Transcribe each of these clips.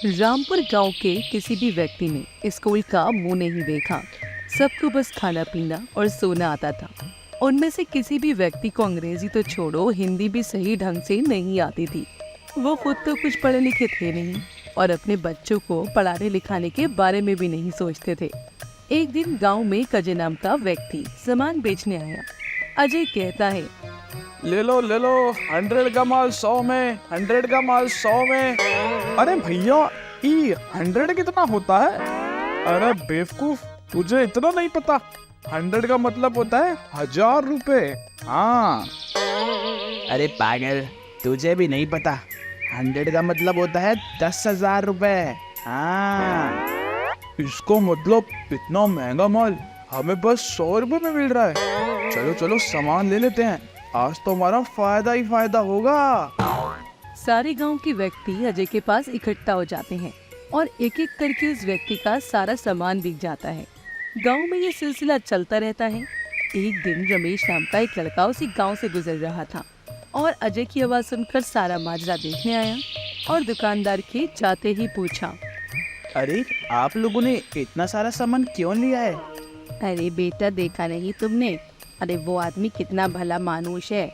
रामपुर गांव के किसी भी व्यक्ति ने स्कूल का मुंह नहीं देखा। सबको बस खाना पीना और सोना आता था। उनमें से किसी भी व्यक्ति को अंग्रेजी तो छोड़ो, हिंदी भी सही ढंग से नहीं आती थी। वो खुद तो कुछ पढ़े लिखे थे नहीं और अपने बच्चों को पढ़ाने लिखाने के बारे में भी नहीं सोचते थे। एक दिन गांव में कजे नाम का व्यक्ति सामान बेचने आया। अजय कहता है, ले लो 100 का माल 100 में, 100 का माल 100 में। अरे भैया, ये 100 कितना होता है? अरे बेवकूफ, तुझे इतना नहीं पता। 100 का मतलब होता है 1000 रुपए। हाँ। अरे पागल, तुझे भी नहीं पता। 100 का मतलब होता है 10,000 रुपए। हाँ। इसको मतलब इतना महंगा माल हमें बस 100 रुपए में मिल रहा है। चलो चलो सामान ले लेते हैं, आज तो हमारा फायदा ही फायदा होगा। सारे गांव के व्यक्ति अजय के पास इकट्ठा हो जाते हैं और एक एक करके उस व्यक्ति का सारा सामान बिक जाता है। गांव में ये सिलसिला चलता रहता है। एक दिन रमेश नाम का एक लड़का उसी गांव से गुजर रहा था और अजय की आवाज सुनकर सारा माजरा देखने आया और दुकानदार के जाते ही पूछा, अरे आप लोगों ने इतना सारा सामान क्यों लिया है? अरे बेटा, देखा नहीं तुमने? अरे वो आदमी कितना भला मानुष है।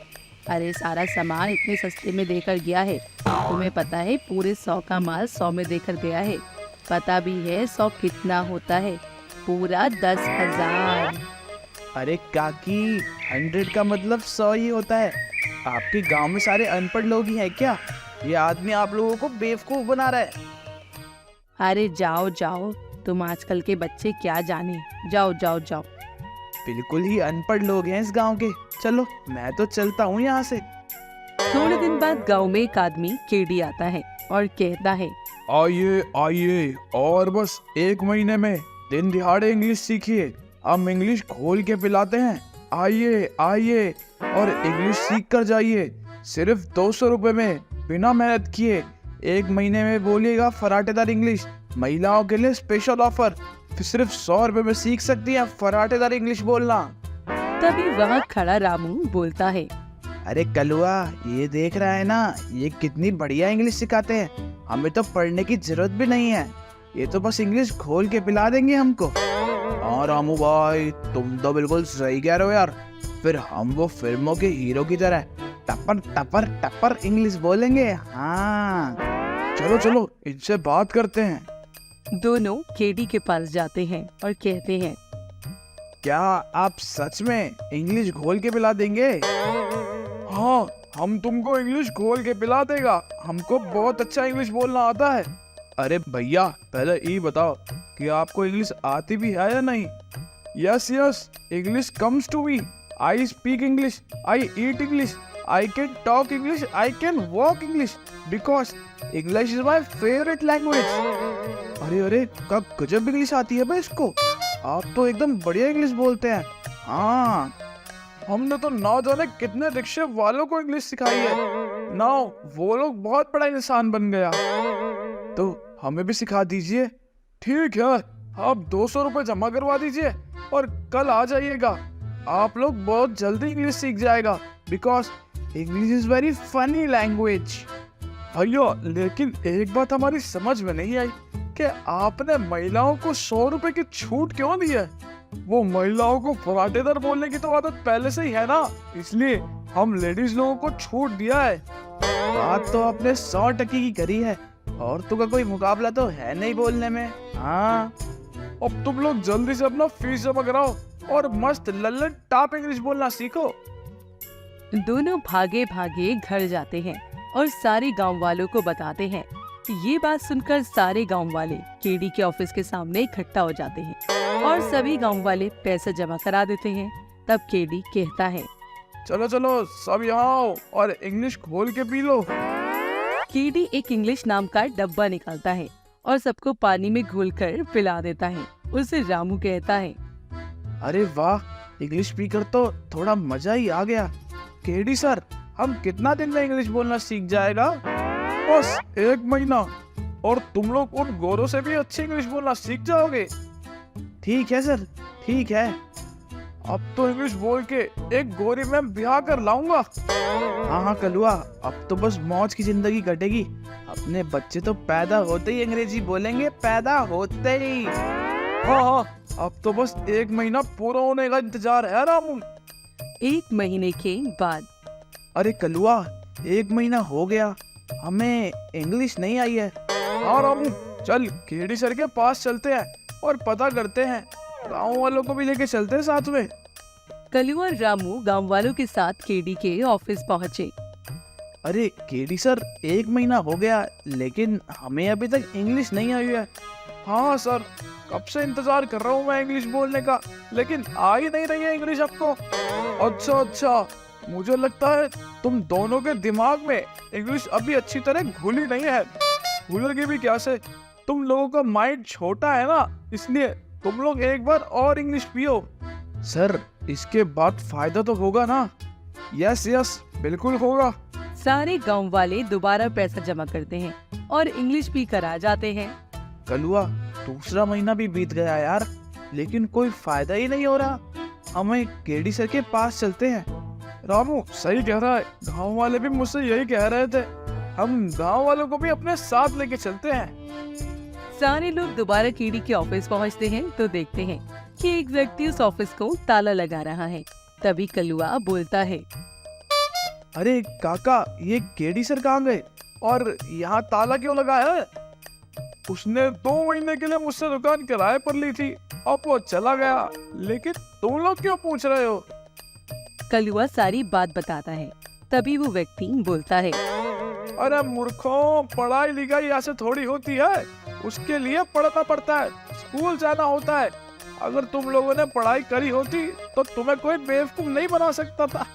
अरे सारा सामान इतने सस्ते में देकर गया है। तुम्हें पता है पूरे 100 का माल 100 में देकर गया है। पता भी है 100 कितना होता है? पूरा 10,000। अरे काकी, 100 का मतलब 100 ही होता है। आपके गांव में सारे अनपढ़ लोग ही हैं क्या? ये आदमी आप लोगों को बेवकूफ बना रहा है। अरे जाओ जाओ, तुम आजकल के बच्चे क्या जाने। जाओ जाओ जाओ। बिल्कुल ही अनपढ़ लोग हैं इस गांव के। चलो मैं तो चलता हूँ यहाँ से। थोड़े दिन बाद गांव में एक आदमी केडी आता है और कहता है, आइए आइए, और बस 1 महीने में दिन दिहाड़े इंग्लिश सीखिए। हम इंग्लिश खोल के पिलाते हैं। आइए आइए और इंग्लिश सीख कर जाइए। सिर्फ 200 रुपए में, बिना मेहनत किए। 1 महीने में बोलिएगा फराटेदार इंग्लिश। महिलाओं के लिए स्पेशल ऑफर। सिर्फ 100 रुपए में सीख सकती हैं फराटेदार इंग्लिश बोलना। तभी वहाँ खड़ा रामू बोलता है, अरे कलुआ, ये देख रहा है ना, ये कितनी बढ़िया इंग्लिश सिखाते हैं। हमें तो पढ़ने की जरूरत भी नहीं है। ये तो बस इंग्लिश खोल के पिला देंगे हमको। हाँ रामू भाई, तुम तो बिल्कुल सही कह रहे हो यार। फिर हम वो फिल्मों के हीरो की तरह टपर टपर टपर इंग्लिश बोलेंगे। हाँ चलो चलो, इनसे बात करते हैं। दोनों केडी के पास जाते हैं और कहते हैं, क्या आप सच में इंग्लिश घोल के पिला देंगे? हाँ, हम तुमको इंग्लिश घोल के पिला देगा। हमको बहुत अच्छा इंग्लिश बोलना आता है। अरे भैया, पहले ये बताओ कि आपको इंग्लिश आती भी है या नहीं? Yes yes, English comes to me. I speak English, I eat English, I can talk English, I can walk English, because English is my favourite language. अरे अरे, क्या गजब इंग्लिश आती है भाई इसको। आप तो एकदम बढ़िया इंग्लिश बोलते हैं। हाँ, हमने तो ना जाने कितने रिक्शे वालों को इंग्लिश सिखाई है। ना वो लोग बहुत बड़ा इंसान बन गया। तो हमें भी सिखा दीजिए। ठीक है, आप 200 रुपए जमा करवा दीजिए और कल आ जाइएगा। आप लोग बहुत जल्दी इंग्लिश सीख जाएगा, because English is very funny language. भैया, लेकिन एक बात हमारी समझ में नहीं आई कि आपने महिलाओं को 100 रुपए की छूट क्यों दी है? वो महिलाओं को फराटेदार बोलने की तो आदत पहले से ही है ना, इसलिए हम लेडीज लोगों को छूट दिया है। बात तो आपने 100 टकी की करी है। औरतों का कोई मुकाबला तो है नहीं बोलने में। हाँ, अब तुम लोग जल्दी से अपना फीस जमा कराओ और मस्त लल्लन टॉप इंग्लिश बोलना सीखो। दोनों भागे भागे घर जाते हैं और सारे गांव वालों को बताते हैं। ये बात सुनकर सारे गांव वाले केडी के ऑफिस के सामने इकट्ठा हो जाते हैं और सभी गांव वाले पैसे जमा करा देते हैं। तब केडी कहता है, चलो चलो सब यहाँ आओ और इंग्लिश खोल के पी लो। केडी एक इंग्लिश नाम का डब्बा निकालता है और सबको पानी में घोलकर पिला देता है। उसे रामू कहता है, अरे वाह, इंग्लिश पीकर तो थोड़ा मजा ही आ गया। केडी सर, हम कितना दिन में इंग्लिश बोलना सीख जाएगा? बस 1 महीना, और तुम लोग उन गोरों से भी अच्छी इंग्लिश बोलना सीख जाओगे। ठीक है सर, ठीक है। अब तो इंग्लिश बोल के एक गोरी में ब्याह कर लाऊंगा। हाँ हाँ कलुआ, अब तो बस मौज की जिंदगी कटेगी। अपने बच्चे तो पैदा होते ही अंग्रेजी बोलेंगे, पैदा होते ही। हाँ हाँ, अब तो बस 1 महीना पूरा होने का इंतजार है रामू। 1 महीने के बाद अरे कलुआ, 1 महीना हो गया, हमें इंग्लिश नहीं आई है। हाँ रामू, चल केडी सर के पास चलते हैं और पता करते हैं। गाँव वालों को भी लेके चलते हैं साथ में। कलुआ और रामू गांव वालों के साथ केडी के ऑफिस पहुंचे। अरे केडी सर, 1 महीना हो गया लेकिन हमें अभी तक इंग्लिश नहीं आई है। हाँ सर, कब से इंतजार कर रहा हूँ मैं इंग्लिश बोलने का, लेकिन आ ही नहीं रही है इंग्लिश आपको। अच्छा अच्छा, मुझे लगता है तुम दोनों के दिमाग में इंग्लिश अभी अच्छी तरह घुली नहीं है। घुलेगी भी क्या से, तुम लोगों का माइंड छोटा है ना, इसलिए तुम लोग एक बार और इंग्लिश पियो। सर, इसके बाद फायदा तो होगा ना? यस यस, बिल्कुल होगा। सारे गांव वाले दोबारा पैसा जमा करते हैं और इंग्लिश पी कर आ जाते हैं। कलुआ, दूसरा महीना भी बीत गया यार, लेकिन कोई फायदा ही नहीं हो रहा। हमें केडी सर के पास चलते हैं। रामू सही कह रहा है, गांव वाले भी मुझसे यही कह रहे थे। हम गांव वालों को भी अपने साथ लेके चलते हैं। सारे लोग दोबारा केडी के ऑफिस पहुंचते हैं तो देखते हैं कि एक व्यक्ति उस ऑफिस को ताला लगा रहा है। तभी कलुआ बोलता है, अरे काका, ये केडी सर कहाँ गए? और यहाँ ताला क्यों लगा है? उसने 2 महीने के लिए मुझसे दुकान किराए पर ली थी, अब वो चला गया, लेकिन तुम लोग क्यों पूछ रहे हो? कलुआ सारी बात बताता है। तभी वो व्यक्ति बोलता है, अरे मूर्खों, पढ़ाई लिखाई ऐसे थोड़ी होती है, उसके लिए पढ़ना पड़ता है, स्कूल जाना होता है। अगर तुम लोगों ने पढ़ाई करी होती तो तुम्हें कोई बेवकूफ नहीं बना सकता था।